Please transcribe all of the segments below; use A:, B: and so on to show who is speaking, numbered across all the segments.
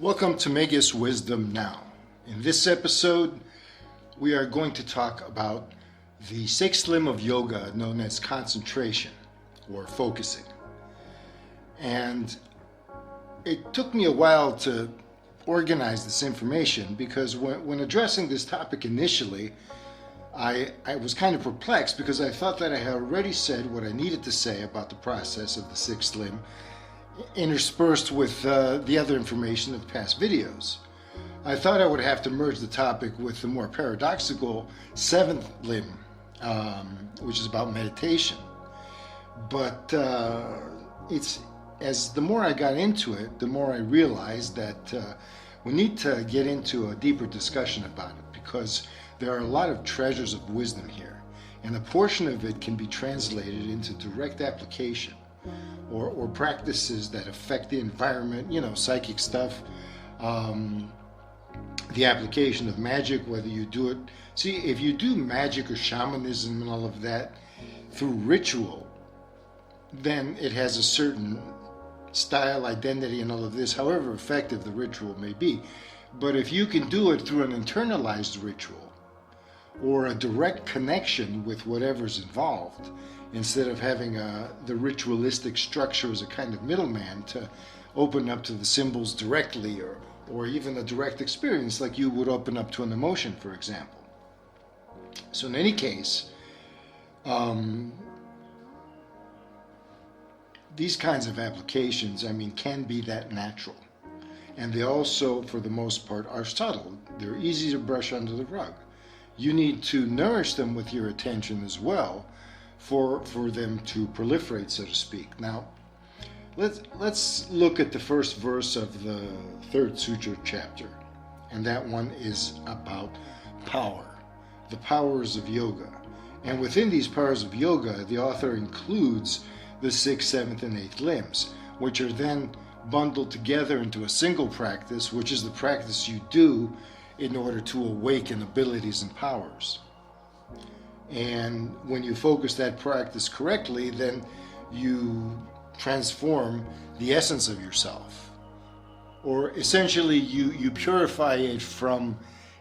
A: Welcome to Megas Wisdom Now. In this episode, we are going to talk about the sixth limb of yoga known as concentration or focusing. And it took me a while to organize this information because when addressing this topic initially, I was kind of perplexed because I thought that I had already said what I needed to say about the process of the sixth limb, interspersed with the other information of past videos. I thought I would have to merge the topic with the more paradoxical seventh limb, which is about meditation. But the more I got into it, the more I realized that we need to get into a deeper discussion about it because there are a lot of treasures of wisdom here, and a portion of it can be translated into direct application or practices that affect the environment, psychic stuff, the application of magic, whether you do it. See, if you do magic or shamanism and all of that through ritual, then it has a certain style, identity, and all of this, however effective the ritual may be. But if you can do it through an internalized ritual or a direct connection with whatever's involved, instead of having the ritualistic structure as a kind of middleman to open up to the symbols directly, or even a direct experience like you would open up to an emotion, for example. So in any case, these kinds of applications, can be that natural. And they also, for the most part, are subtle. They're easy to brush under the rug. You need to nourish them with your attention as well for them to proliferate, so to speak. Now, let's look at the first verse of the third sutra chapter, and that one is about power, the powers of yoga. And within these powers of yoga, the author includes the sixth, seventh, and eighth limbs, which are then bundled together into a single practice, which is the practice you do in order to awaken abilities and powers. And when you focus that practice correctly, then you transform the essence of yourself. Or essentially, you purify it from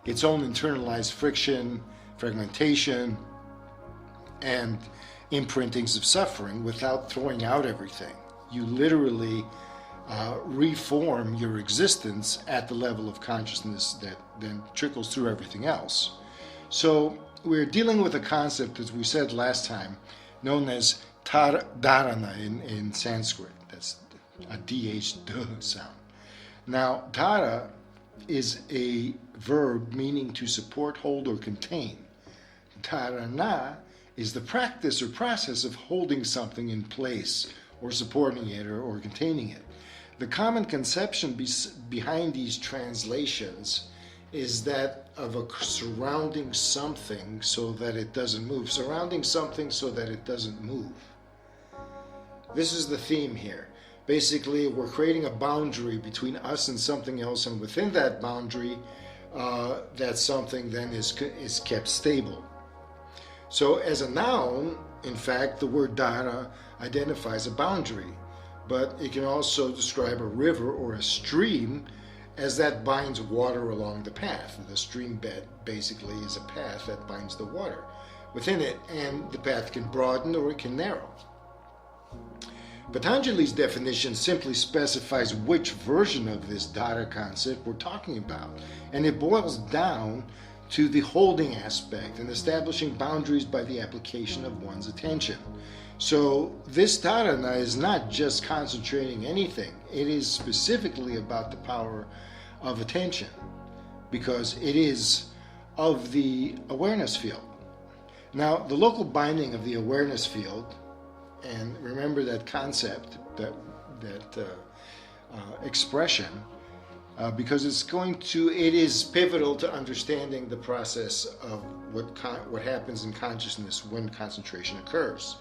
A: its own internalized friction, fragmentation, and imprintings of suffering without throwing out everything. You literally reform your existence at the level of consciousness that then trickles through everything else. So we're dealing with a concept, as we said last time, known as dharana in Sanskrit. That's a DH sound. Now, dhara is a verb meaning to support, hold, or contain. Dharana is the practice or process of holding something in place or supporting it or containing it. The common conception behind these translations is that of a surrounding something so that it doesn't move. Surrounding something so that it doesn't move. This is the theme here. Basically, we're creating a boundary between us and something else, and within that boundary, that something then is kept stable. So as a noun, in fact, the word dhara identifies a boundary, but it can also describe a river or a stream as that binds water along the path. The stream bed basically is a path that binds the water within it, and the path can broaden or it can narrow. Patanjali's definition simply specifies which version of this dhara concept we're talking about, and it boils down to the holding aspect and establishing boundaries by the application of one's attention. So this dharana is not just concentrating anything, it is specifically about the power of attention, because it is of the awareness field. Now, the local binding of the awareness field, and remember that concept, that expression, because it is pivotal to understanding the process of what happens in consciousness when concentration occurs.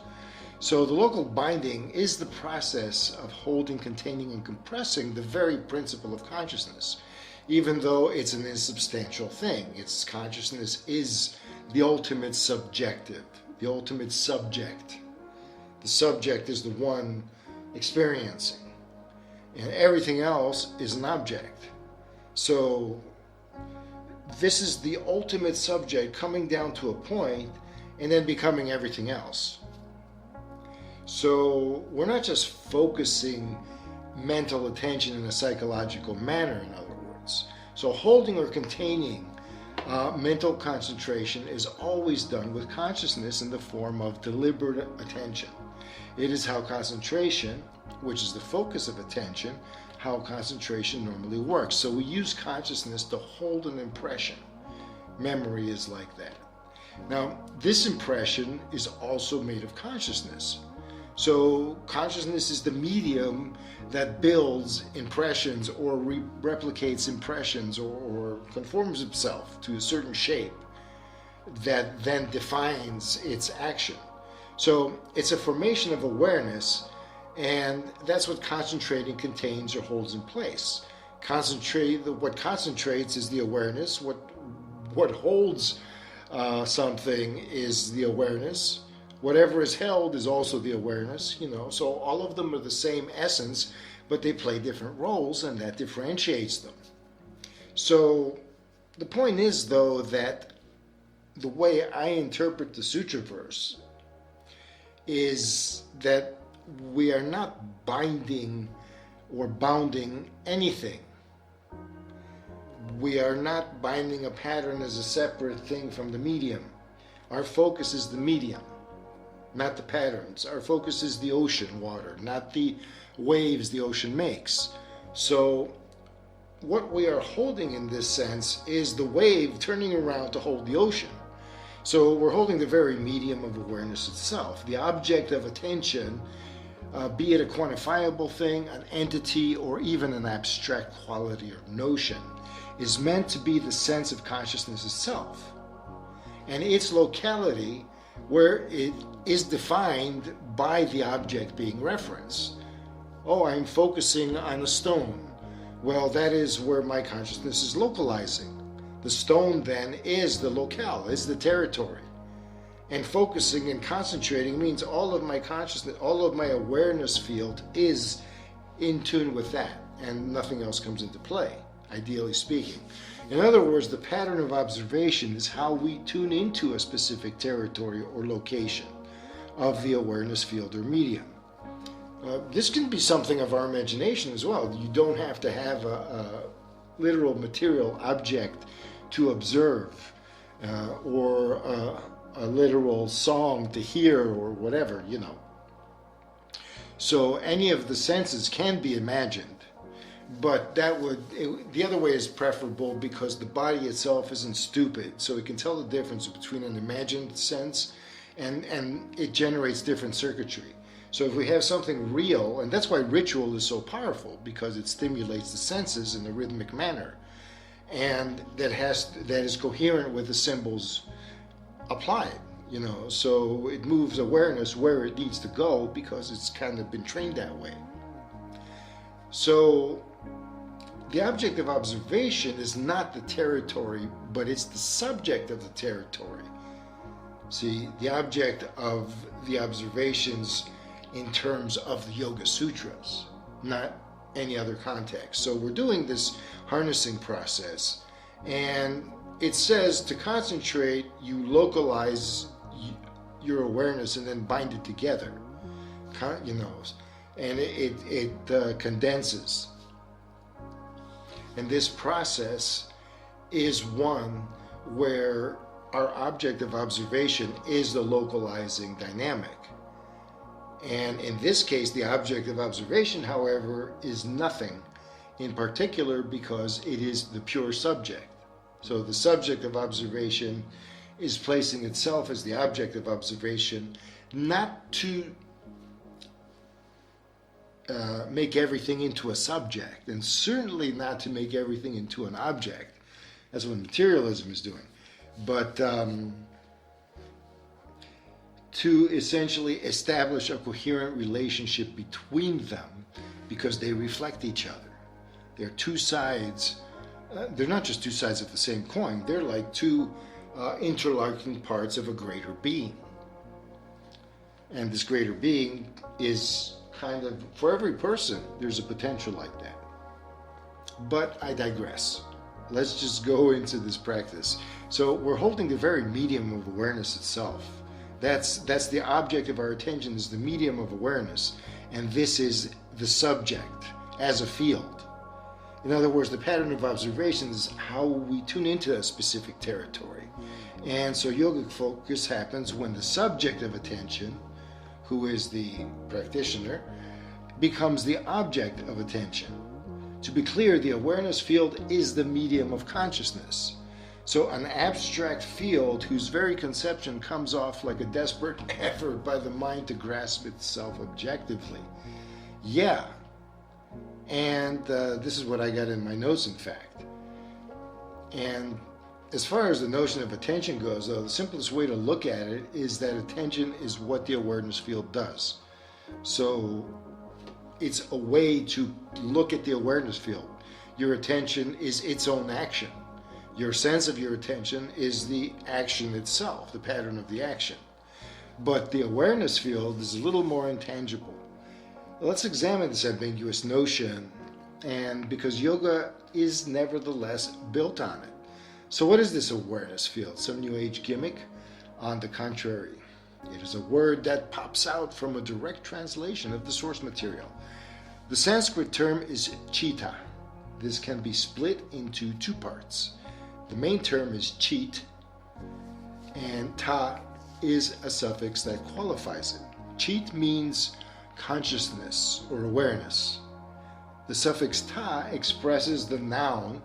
A: So the local binding is the process of holding, containing, and compressing the very principle of consciousness, even though it's an insubstantial thing. Its consciousness is the ultimate subjective, the ultimate subject. The subject is the one experiencing, and everything else is an object. So this is the ultimate subject coming down to a point and then becoming everything else. So we're not just focusing mental attention in a psychological manner, in other words. So holding or containing mental concentration is always done with consciousness in the form of deliberate attention. It is how concentration, which is the focus of attention, how concentration normally works. So we use consciousness to hold an impression. Memory is like that. Now, this impression is also made of consciousness. So consciousness is the medium that builds impressions or replicates impressions or conforms itself to a certain shape that then defines its action. So it's a formation of awareness, and that's what concentrating contains or holds in place. What concentrates is the awareness. What holds something is the awareness. Whatever is held is also the awareness, So all of them are the same essence, but they play different roles, and that differentiates them. So the point is, though, that the way I interpret the sutra verse is that we are not binding or bounding anything. We are not binding a pattern as a separate thing from the medium. Our focus is the medium, not the patterns. Our focus is the ocean water, not the waves the ocean makes. So what we are holding in this sense is the wave turning around to hold the ocean. So we're holding the very medium of awareness itself. The object of attention, be it a quantifiable thing, an entity, or even an abstract quality or notion, is meant to be the sense of consciousness itself. And its locality, where it is defined by the object being referenced. Oh, I'm focusing on a stone. Well, that is where my consciousness is localizing. The stone then is the locale, is the territory. And focusing and concentrating means all of my consciousness, all of my awareness field is in tune with that, and nothing else comes into play, ideally speaking. In other words, the pattern of observation is how we tune into a specific territory or location of the awareness field or medium. This can be something of our imagination as well. You don't have to have a literal material object to observe or a literal song to hear or whatever, So any of the senses can be imagined. But the other way is preferable because the body itself isn't stupid, so it can tell the difference between an imagined sense and it generates different circuitry. So if we have something real, and that's why ritual is so powerful, because it stimulates the senses in a rhythmic manner, and that is coherent with the symbols applied, so it moves awareness where it needs to go because it's kind of been trained that way. So the object of observation is not the territory, but it's the subject of the territory. See, the object of the observations in terms of the Yoga Sutras, not any other context. So we're doing this harnessing process, and it says to concentrate, you localize your awareness and then bind it together, and it condenses. And this process is one where our object of observation is the localizing dynamic. And in this case, the object of observation, however, is nothing in particular because it is the pure subject. So the subject of observation is placing itself as the object of observation, not to make everything into a subject, and certainly not to make everything into an object. That's what materialism is doing. But to essentially establish a coherent relationship between them because they reflect each other. They're two sides. They're not just two sides of the same coin. They're like two interlocking parts of a greater being. And this greater being is kind of, for every person, there's a potential like that. But I digress. Let's just go into this practice. So we're holding the very medium of awareness itself. That's the object of our attention, is the medium of awareness. And this is the subject as a field. In other words, the pattern of observation is how we tune into a specific territory. And so yogic focus happens when the subject of attention, who is the practitioner, becomes the object of attention. To be clear, the awareness field is the medium of consciousness. So an abstract field whose very conception comes off like a desperate effort by the mind to grasp itself objectively. Yeah. And this is what I got in my notes, in fact. And as far as the notion of attention goes, though, the simplest way to look at it is that attention is what the awareness field does. So it's a way to look at the awareness field. Your attention is its own action. Your sense of your attention is the action itself, the pattern of the action. But the awareness field is a little more intangible. Let's examine this ambiguous notion, and because yoga is nevertheless built on it. So what is this awareness field? Some New Age gimmick? On the contrary, it is a word that pops out from a direct translation of the source material. The Sanskrit term is chitta. This can be split into two parts. The main term is chit, and ta is a suffix that qualifies it. Chit means consciousness or awareness. The suffix ta expresses the noun,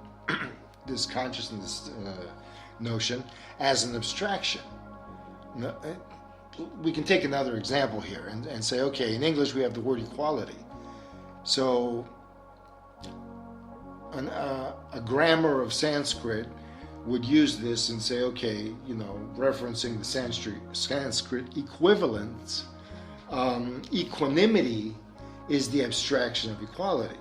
A: this consciousness notion, as an abstraction. We can take another example here and say, okay, in English we have the word equality. So a grammar of Sanskrit would use this and say, okay, referencing the Sanskrit equivalents, equanimity is the abstraction of equality.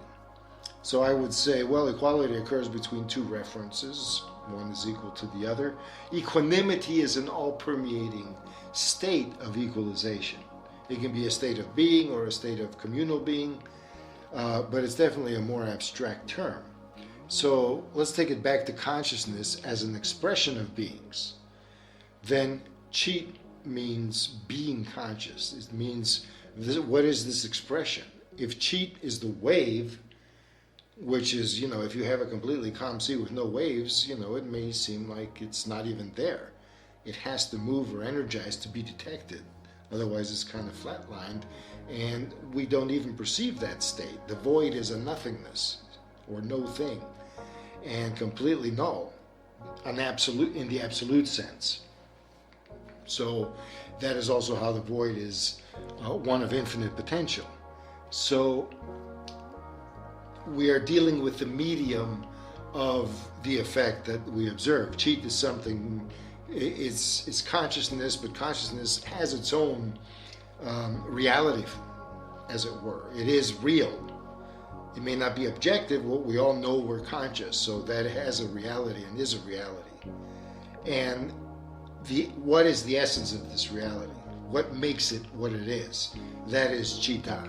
A: So I would say, well, equality occurs between two references. One is equal to the other. Equanimity is an all-permeating state of equalization. It can be a state of being or a state of communal being, but it's definitely a more abstract term. So let's take it back to consciousness as an expression of beings. Then chit means being conscious. It means, what is this expression? If chit is the wave, which is, if you have a completely calm sea with no waves, it may seem like it's not even there. It has to move or energize to be detected. Otherwise, it's kind of flatlined, and we don't even perceive that state. The void is a nothingness, or no thing, and completely null, in the absolute sense. So that is also how the void is one of infinite potential. So we are dealing with the medium of the effect that we observe. Chit is something, it's consciousness, but consciousness has its own reality, as it were. It is real. It may not be objective, but we all know we're conscious, so that has a reality and is a reality. And what is the essence of this reality? What makes it what it is? That is chitta.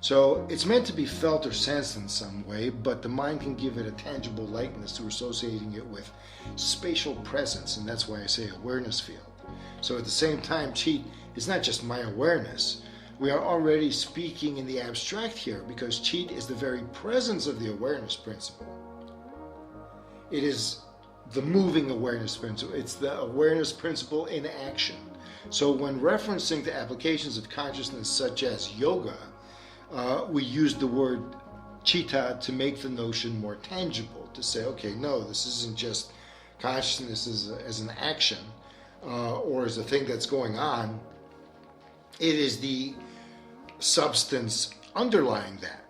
A: So it's meant to be felt or sensed in some way, but the mind can give it a tangible likeness to associating it with spatial presence, and that's why I say awareness field. So at the same time, chit is not just my awareness. We are already speaking in the abstract here, because chit is the very presence of the awareness principle. It is the moving awareness principle. It's the awareness principle in action. So when referencing to applications of consciousness such as yoga, we use the word chitta to make the notion more tangible, to say, okay, no, this isn't just consciousness as an action or as a thing that's going on. It is the substance underlying that.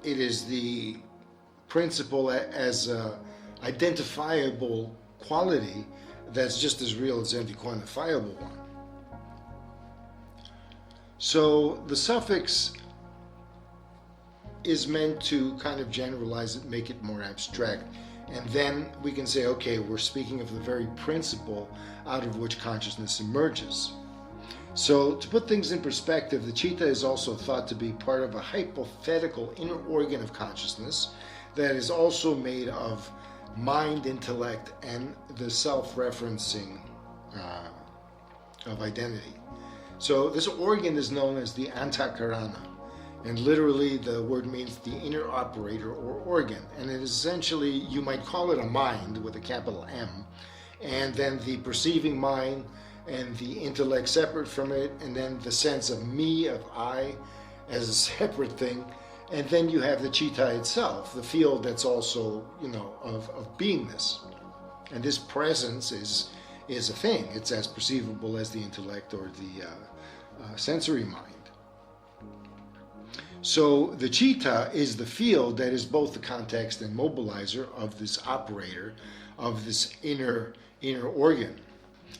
A: It is the principle as a identifiable quality that's just as real as any quantifiable one. So the suffix is meant to kind of generalize it, make it more abstract, and then we can say, okay, we're speaking of the very principle out of which consciousness emerges. So to put things in perspective, the chitta is also thought to be part of a hypothetical inner organ of consciousness that is also made of mind, intellect, and the self-referencing of identity. So this organ is known as the antakarana, and literally the word means the inner operator or organ, and it is essentially, you might call it a mind with a capital M, and then the perceiving mind and the intellect separate from it, and then the sense of me, of I, as a separate thing, and then you have the chitta itself, the field that's also, of beingness. And this presence is a thing. It's as perceivable as the intellect or the sensory mind. So the chitta is the field that is both the context and mobilizer of this operator, of this inner organ.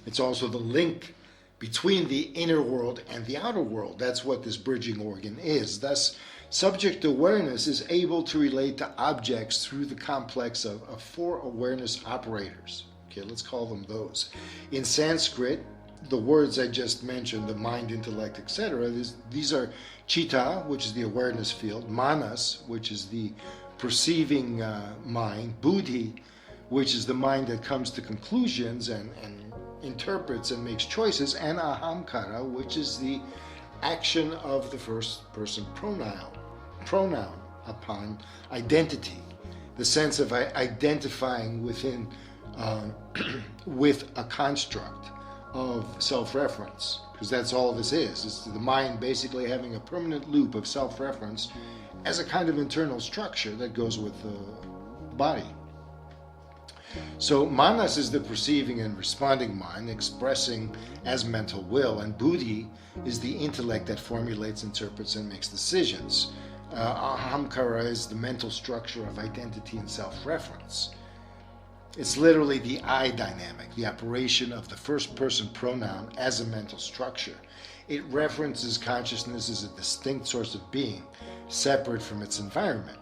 A: It's also the link between the inner world and the outer world. That's what this bridging organ is. Thus, subject awareness is able to relate to objects through the complex of four awareness operators. Okay, let's call them those. In Sanskrit, the words I just mentioned, the mind, intellect, etc., these are chitta, which is the awareness field, manas, which is the perceiving mind, buddhi, which is the mind that comes to conclusions and interprets and makes choices, and ahamkara, which is the action of the first person pronoun upon identity, the sense of identifying within with a construct of self-reference, because that's all this is. It's the mind basically having a permanent loop of self-reference as a kind of internal structure that goes with the body. So manas is the perceiving and responding mind, expressing as mental will, and buddhi is the intellect that formulates, interprets, and makes decisions. Ahamkara is the mental structure of identity and self-reference. It's literally the I dynamic, the operation of the first person pronoun as a mental structure. It references consciousness as a distinct source of being, separate from its environment.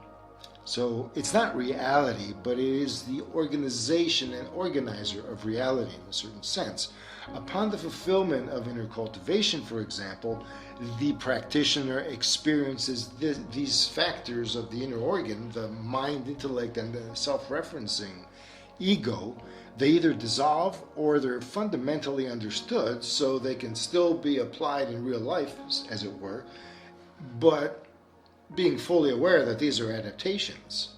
A: So it's not reality, but it is the organization and organizer of reality in a certain sense. Upon the fulfillment of inner cultivation, for example, the practitioner experiences these factors of the inner organ, the mind, intellect, and the self-referencing ego. They either dissolve or they're fundamentally understood so they can still be applied in real life, as it were, but being fully aware that these are adaptations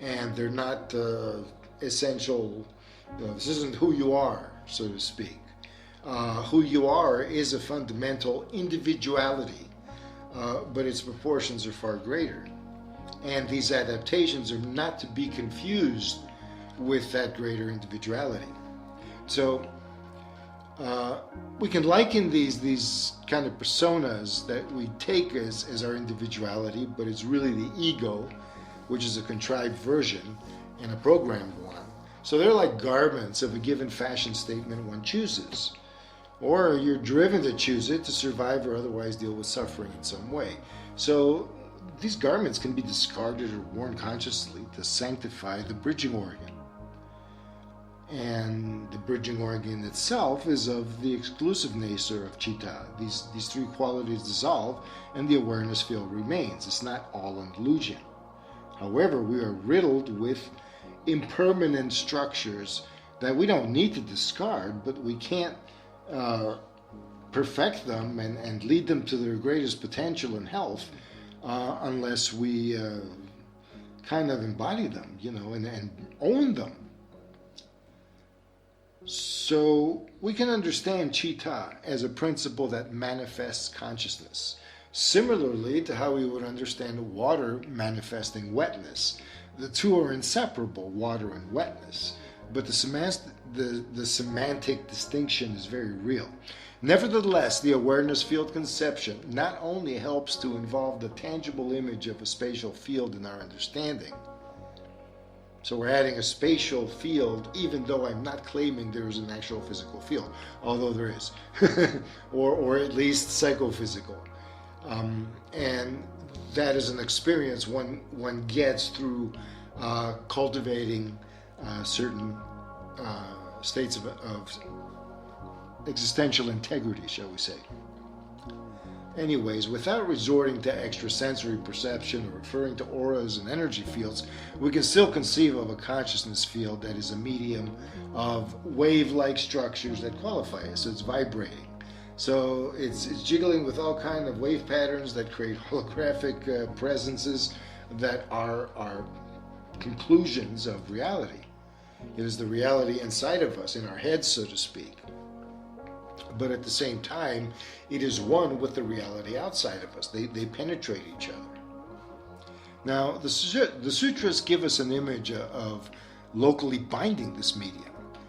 A: and they're not essential. This isn't who you are, so to speak. Who you are is a fundamental individuality, but its proportions are far greater. And these adaptations are not to be confused with that greater individuality. So we can liken these kind of personas that we take as our individuality, but it's really the ego, which is a contrived version and a programmed one. So they're like garments of a given fashion statement one chooses, or you're driven to choose it to survive or otherwise deal with suffering in some way. So these garments can be discarded or worn consciously to sanctify the bridging organ. And the bridging organ itself is of the exclusive nature of chitta. These three qualities dissolve and the awareness field remains. It's not all an illusion. However, we are riddled with impermanent structures that we don't need to discard, but we can't perfect them and lead them to their greatest potential and health unless we kind of embody them, and own them. So we can understand chitta as a principle that manifests consciousness, similarly to how we would understand water manifesting wetness. The two are inseparable, water and wetness, but the semantic distinction is very real. Nevertheless, the awareness field conception not only helps to involve the tangible image of a spatial field in our understanding. So we're adding a spatial field, even though I'm not claiming there is an actual physical field, although there is, or at least psychophysical. And that is an experience one gets through cultivating certain states of existential integrity, shall we say. anyways, without resorting to extrasensory perception or referring to auras and energy fields, we can still conceive of a consciousness field that is a medium of wave-like structures that qualify it. So it's vibrating. So it's jiggling with all kinds of wave patterns that create holographic presences that are conclusions of reality. It is the reality inside of us, in our heads, so to speak. But at the same time, it is one with the reality outside of us. They penetrate each other. Now, the sutras give us an image of locally binding this medium.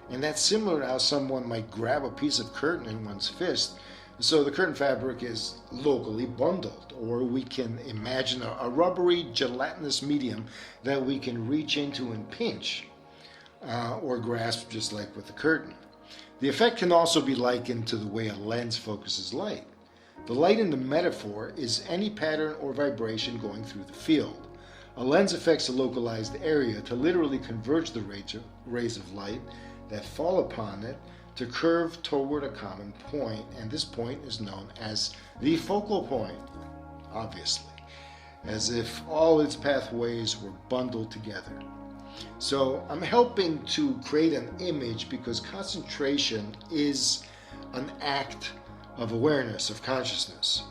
A: And that's similar to how someone might grab a piece of curtain in one's fist. So the curtain fabric is locally bundled. Or we can imagine a rubbery, gelatinous medium that we can reach into and pinch or grasp, just like with the curtain. The effect can also be likened to the way a lens focuses light. The light in the metaphor is any pattern or vibration going through the field. A lens affects a localized area to literally converge the rays of light that fall upon it to curve toward a common point, and this point is known as the focal point, obviously, as if all its pathways were bundled together. So I'm helping to create an image because concentration is an act of awareness, of consciousness,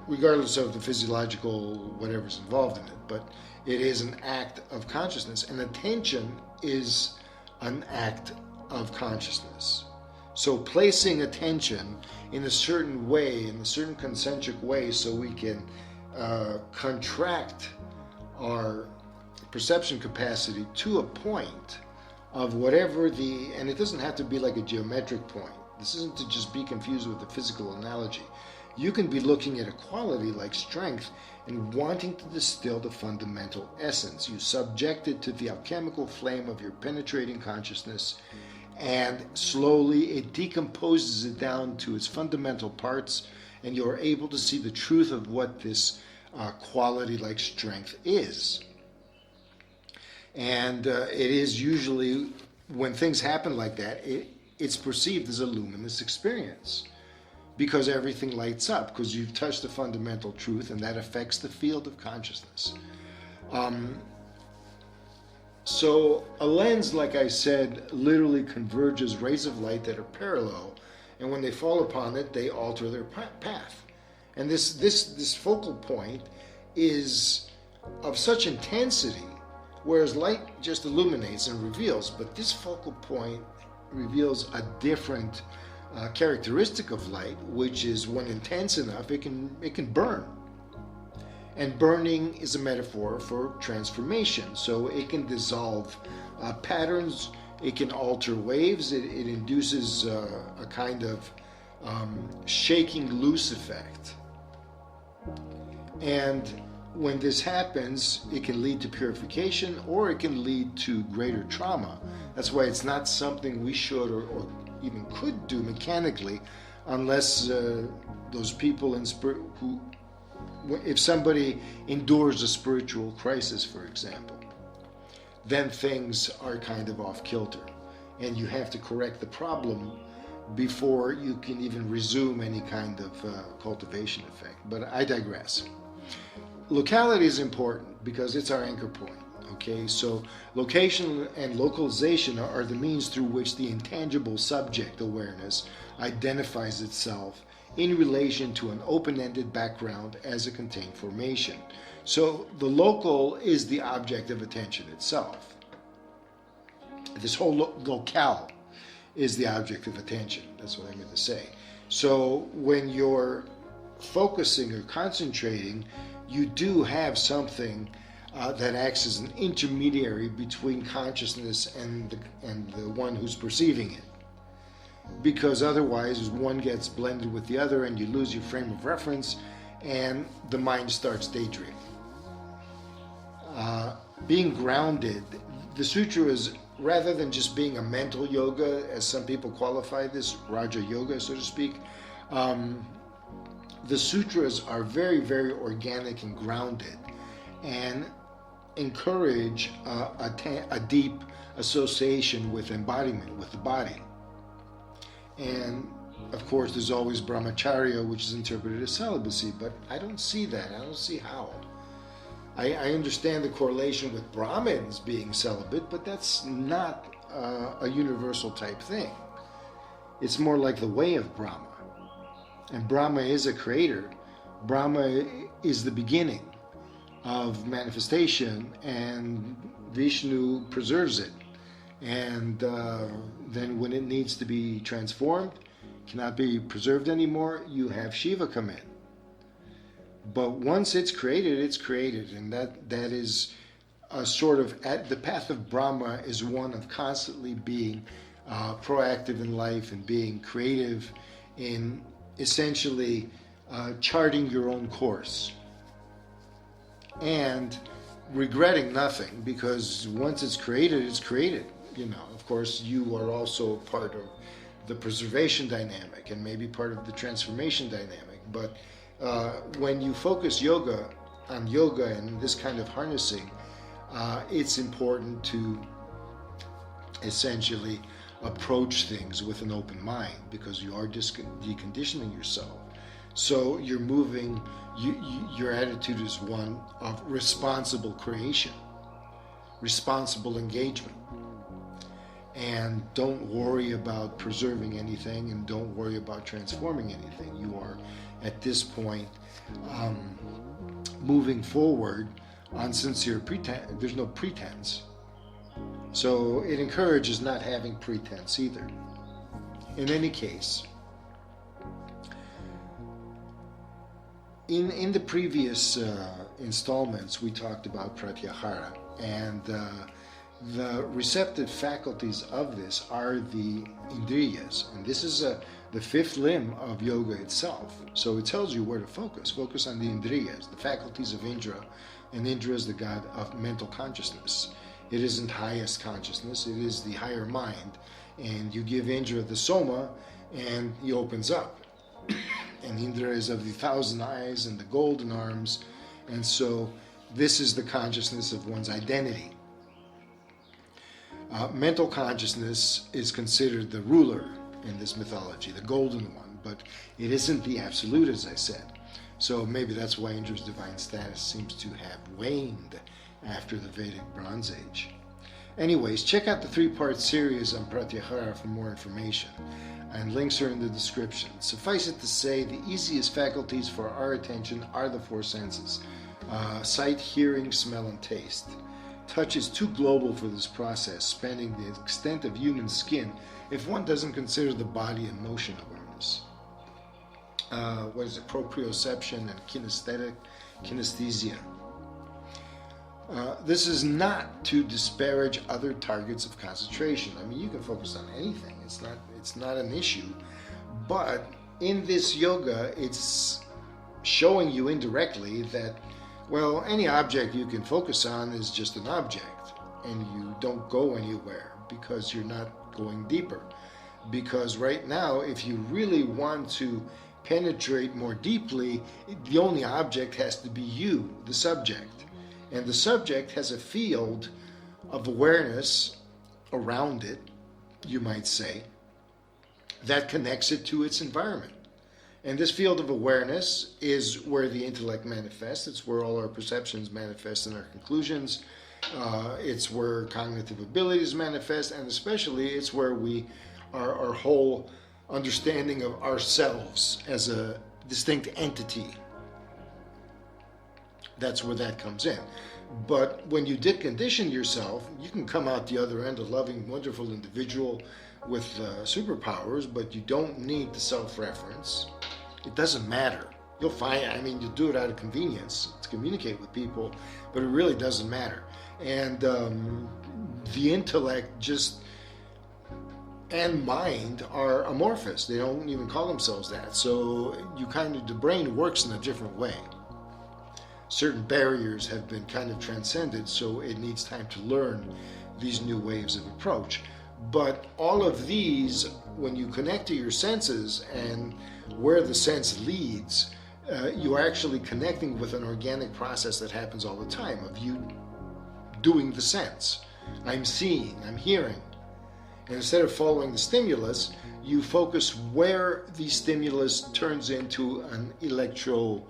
A: regardless of the physiological whatever's involved in it, but it is an act of consciousness, and attention is an act of consciousness. So placing attention in a certain way, in a certain concentric way, so we can contract our perception capacity to a point of whatever and it doesn't have to be like a geometric point. This isn't to just be confused with a physical analogy. You can be looking at a quality like strength and wanting to distill the fundamental essence. You subject it to the alchemical flame of your penetrating consciousness, and slowly it decomposes it down to its fundamental parts, and you're able to see the truth of what this quality like strength is. And it is usually, when things happen like that, it's perceived as a luminous experience, because everything lights up, because you've touched the fundamental truth, and that affects the field of consciousness. So a lens, like I said, literally converges rays of light that are parallel, and when they fall upon it, they alter their path. And this focal point is of such intensity, whereas light just illuminates and reveals, but this focal point reveals a different characteristic of light, which is when intense enough, it can burn. And burning is a metaphor for transformation. So it can dissolve patterns, it can alter waves, it induces a kind of shaking loose effect. And when this happens, it can lead to purification, or it can lead to greater trauma. That's why it's not something we should or even could do mechanically, unless those people if somebody endures a spiritual crisis, for example, then things are kind of off kilter, and you have to correct the problem before you can even resume any kind of cultivation effect. But I digress. Locality is important because it's our anchor point. Okay, so location and localization are the means through which the intangible subject awareness identifies itself in relation to an open-ended background as a contained formation. So the local is the object of attention itself. This whole locale is the object of attention. That's what I meant to say. So when you're focusing or concentrating, you do have something that acts as an intermediary between consciousness and the one who's perceiving it. Because otherwise one gets blended with the other and you lose your frame of reference and the mind starts daydreaming. Being grounded, the sutra is, rather than just being a mental yoga, as some people qualify this, Raja Yoga, so to speak, the sutras are very, very organic and grounded and encourage a deep association with embodiment, with the body. And Of course, there's always brahmacharya, which is interpreted as celibacy, but I don't see that. I don't see how. I understand the correlation with Brahmins being celibate, but that's not a universal type thing. It's more like the way of Brahma. And Brahma is a creator. Brahma is the beginning of manifestation, and Vishnu preserves it. And then when it needs to be transformed, cannot be preserved anymore, you have Shiva come in. But once it's created, and that is a sort of, the path of Brahma is one of constantly being proactive in life and being creative in essentially charting your own course and regretting nothing, because once it's created, it's created. You know, of course, you are also part of the preservation dynamic and maybe part of the transformation dynamic, but when you focus on yoga and this kind of harnessing, it's important to essentially approach things with an open mind, because you are deconditioning yourself. So you're moving, your attitude is one of responsible creation, responsible engagement. And don't worry about preserving anything, and don't worry about transforming anything. You are, at this point, moving forward on sincere pretense. There's no pretense. So it encourages not having pretense either. In any case, in the previous installments, we talked about pratyahara, and the receptive faculties of this are the indriyas, and this is the fifth limb of yoga itself. So it tells you where to focus. Focus on the indriyas, the faculties of Indra, and Indra is the god of mental consciousness. It isn't highest consciousness, it is the higher mind. And you give Indra the soma, and he opens up. And Indra is of the 1,000 eyes and the golden arms, and so this is the consciousness of one's identity. Mental consciousness is considered the ruler in this mythology, the golden one, but it isn't the absolute, as I said. So maybe that's why Indra's divine status seems to have waned after the Vedic Bronze Age. Anyways, check out the 3-part series on Pratyahara for more information, and links are in the description. Suffice it to say, the easiest faculties for our attention are the 4 senses: sight, hearing, smell, and taste. Touch is too global for this process, spanning the extent of human skin, if one doesn't consider the body and motion awareness. Proprioception and kinesthesia. This is not to disparage other targets of concentration. I mean, you can focus on anything. It's not an issue. But in this yoga, it's showing you indirectly that, well, any object you can focus on is just an object, and you don't go anywhere because you're not going deeper. Because right now, if you really want to penetrate more deeply, the only object has to be you, the subject. And the subject has a field of awareness around it, you might say, that connects it to its environment. And this field of awareness is where the intellect manifests. It's where all our perceptions manifest and our conclusions. It's where cognitive abilities manifest, and especially it's where our whole understanding of ourselves as a distinct entity. That's where that comes in. But when you decondition yourself, you can come out the other end a loving, wonderful individual with superpowers, but you don't need the self-reference. It doesn't matter. You'll find, you do it out of convenience to communicate with people, but it really doesn't matter. And the intellect and mind are amorphous. They don't even call themselves that. So the brain works in a different way. Certain barriers have been kind of transcended, so it needs time to learn these new waves of approach. But all of these, when you connect to your senses and where the sense leads, you are actually connecting with an organic process that happens all the time of you doing the sense. I'm seeing, I'm hearing. And instead of following the stimulus, you focus where the stimulus turns into an electrochemical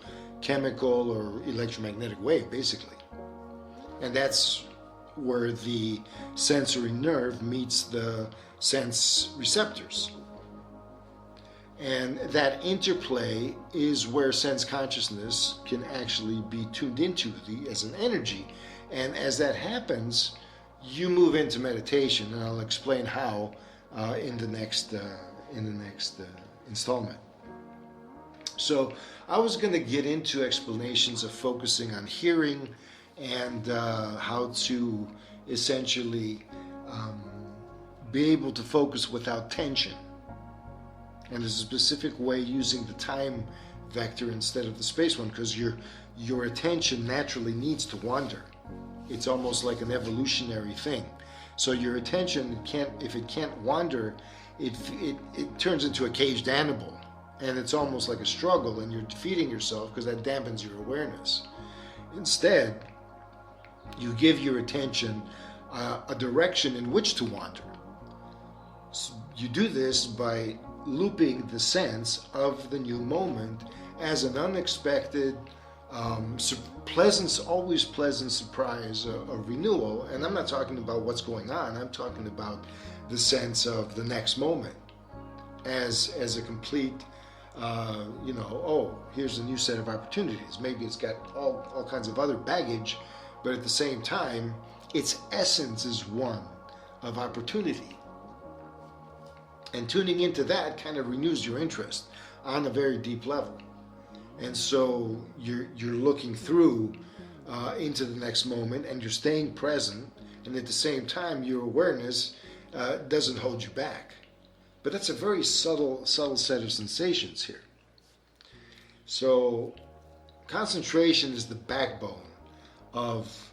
A: or electromagnetic wave, basically. And that's where the sensory nerve meets the sense receptors. And that interplay is where sense consciousness can actually be tuned into as an energy. And as that happens, you move into meditation, and I'll explain how in the next installment. So I was going to get into explanations of focusing on hearing and how to essentially be able to focus without tension. And there's a specific way using the time vector instead of the space one, because your attention naturally needs to wander. It's almost like an evolutionary thing. So your attention if it can't wander, it turns into a caged animal, and it's almost like a struggle, and you're defeating yourself because that dampens your awareness. Instead, you give your attention a direction in which to wander. So you do this by looping the sense of the new moment as an unexpected, always pleasant surprise of renewal. And I'm not talking about what's going on, I'm talking about the sense of the next moment as a complete, here's a new set of opportunities. Maybe it's got all kinds of other baggage, but at the same time, its essence is one of opportunity. And tuning into that kind of renews your interest on a very deep level. And so you're looking through into the next moment, and you're staying present, and at the same time your awareness doesn't hold you back. But that's a very subtle set of sensations here. So concentration is the backbone of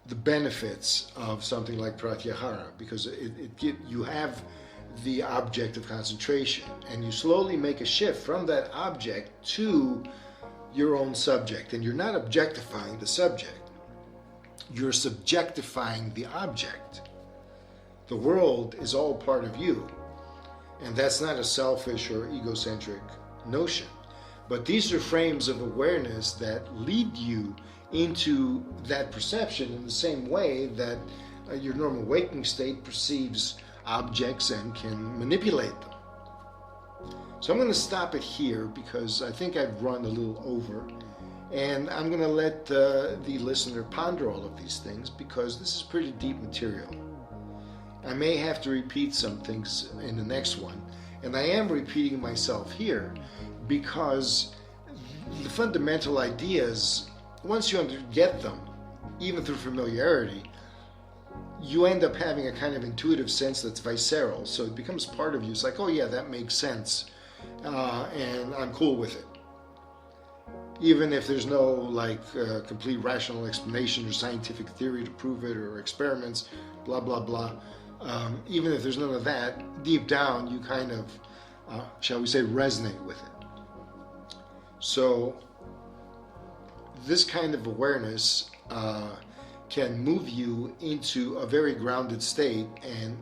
A: the benefits of something like pratyahara, because you have the object of concentration, and you slowly make a shift from that object to your own subject. And you're not objectifying the subject, you're subjectifying the object. The world is all part of you, and that's not a selfish or egocentric notion, but these are frames of awareness that lead you into that perception in the same way that your normal waking state perceives objects and can manipulate them. So I'm going to stop it here because I think I've run a little over, and I'm going to let the listener ponder all of these things, because this is pretty deep material. I may have to repeat some things in the next one, and I am repeating myself here because the fundamental ideas, once you get them, even through familiarity, you end up having a kind of intuitive sense that's visceral. So it becomes part of you. It's like, oh yeah, that makes sense, and I'm cool with it. Even if there's no complete rational explanation or scientific theory to prove it, or experiments, blah, blah, blah. Even if there's none of that, deep down you kind of, shall we say, resonate with it. So this kind of awareness can move you into a very grounded state, and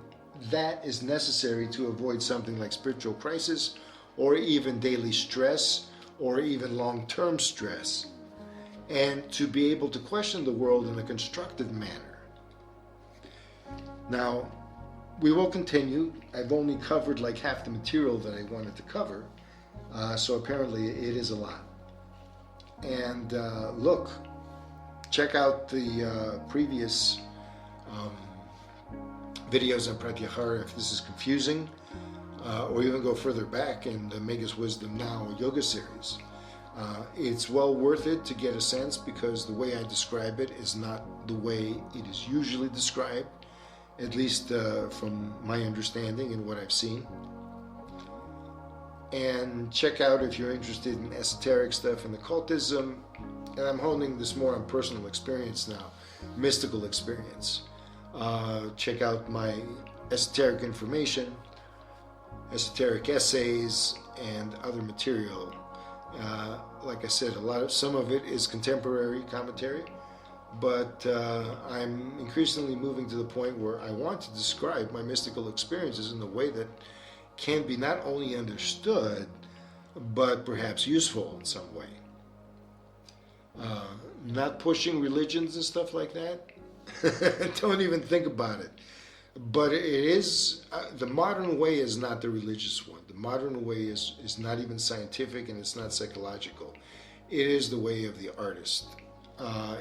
A: that is necessary to avoid something like spiritual crisis, or even daily stress, or even long-term stress, and to be able to question the world in a constructive manner. Now, we will continue. I've only covered like half the material that I wanted to cover, so apparently it is a lot. And look, check out the previous videos on pratyahara if this is confusing, or even go further back in the Mega's Wisdom Now yoga series. It's well worth it to get a sense, because the way I describe it is not the way it is usually described, at least from my understanding and what I've seen. And check out, if you're interested in esoteric stuff and occultism, and I'm honing this more on personal experience now, mystical experience. Check out my esoteric information, esoteric essays, and other material. Like I said, some of it is contemporary commentary, but I'm increasingly moving to the point where I want to describe my mystical experiences in a way that can be not only understood, but perhaps useful in some way. Not pushing religions and stuff like that. Don't even think about it. But it is, the modern way is not the religious one. The modern way is not even scientific, and it's not psychological. It is the way of the artist,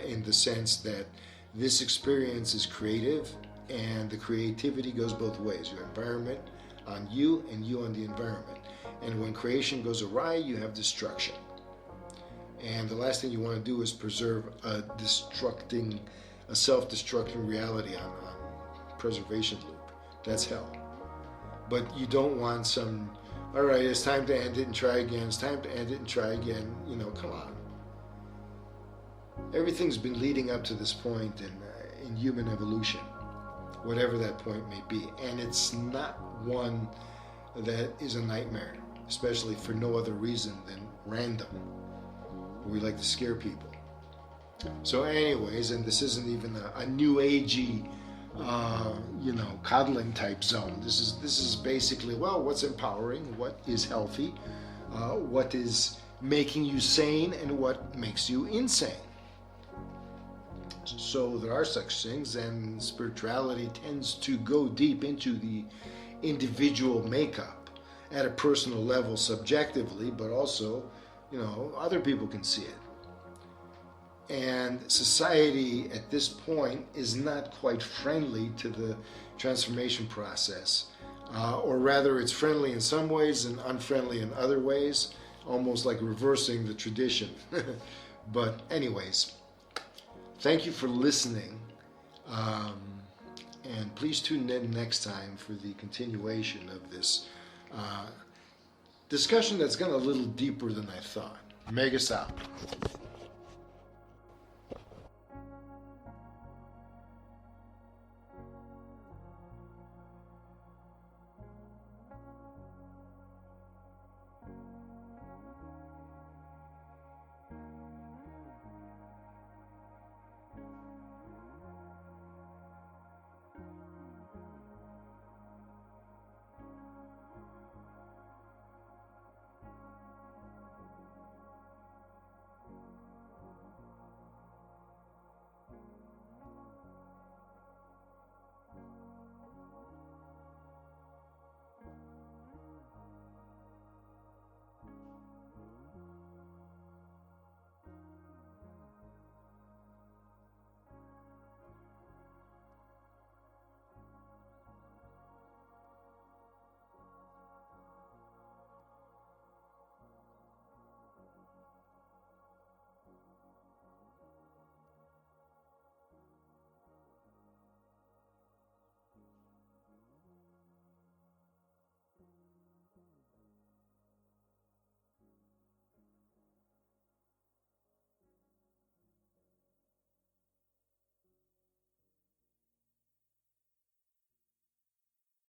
A: in the sense that this experience is creative, and the creativity goes both ways. Your environment on you, and you on the environment. And when creation goes awry, you have destruction. And the last thing you want to do is preserve a self-destructing reality on preservation loop. That's hell. But you don't want some, all right, it's time to end it and try again. It's time to end it and try again. Come on. Everything's been leading up to this point in human evolution, whatever that point may be. And it's not one that is a nightmare, especially for no other reason than random. We like to scare people. So anyways, and this isn't even a new agey, coddling type zone. This is basically, well, what's empowering, what is healthy, what is making you sane, and what makes you insane. So there are such things, and spirituality tends to go deep into the individual makeup at a personal level subjectively, but also other people can see it. And society at this point is not quite friendly to the transformation process. Or rather, it's friendly in some ways and unfriendly in other ways, almost like reversing the tradition. But anyways, thank you for listening. And please tune in next time for the continuation of this discussion that's gone a little deeper than I thought. Megas out.